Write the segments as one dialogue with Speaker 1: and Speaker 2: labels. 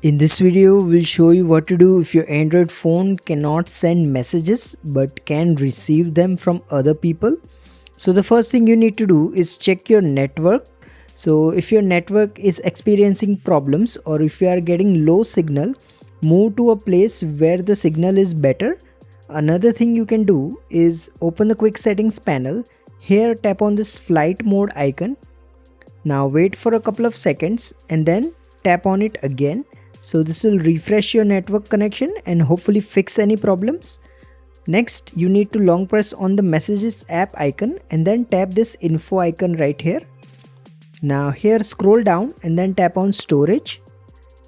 Speaker 1: In this video, we'll show you what to do if your Android phone cannot send messages but can receive them from other people. So the first thing you need to do is check your network. So if your network is experiencing problems or if you are getting low signal, move to a place where the signal is better. Another thing you can do is open the quick settings panel. Here tap on this flight mode icon. Now wait for a couple of seconds and then tap on it again. So this will refresh your network connection and hopefully fix any problems. Next, you need to long press on the messages app icon and then tap this info icon right here. Now here scroll down and then tap on storage.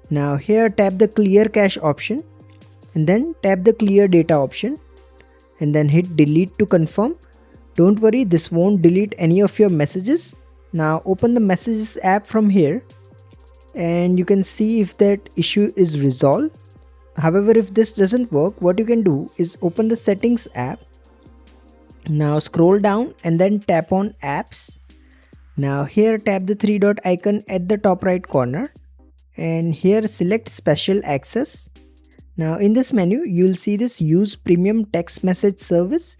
Speaker 1: Now here tap the clear cache option and then tap the clear data option and then hit delete to confirm. Don't worry, this won't delete any of your messages. Now open the messages app from here and you can see if that issue is resolved. However, if this doesn't work, what you can do is open the settings app. Now scroll down and then tap on apps. Now here tap the three dot icon at the top right corner and here select special access. Now in this menu you'll see this use premium text message service.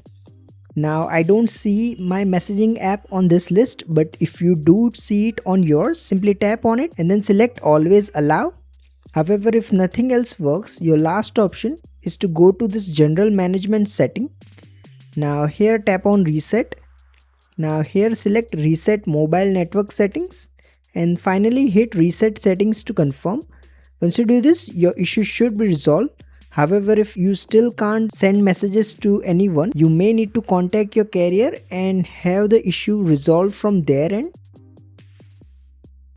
Speaker 1: Now I don't see my messaging app on this list, but if you do see it on yours, simply tap on it and then select always allow. However, if nothing else works, your last option is to go to this general management setting. Now here tap on reset. Now here select reset mobile network settings and finally hit reset settings to confirm. Once you do this, your issue should be resolved. However, if you still can't send messages to anyone, you may need to contact your carrier and have the issue resolved from their end.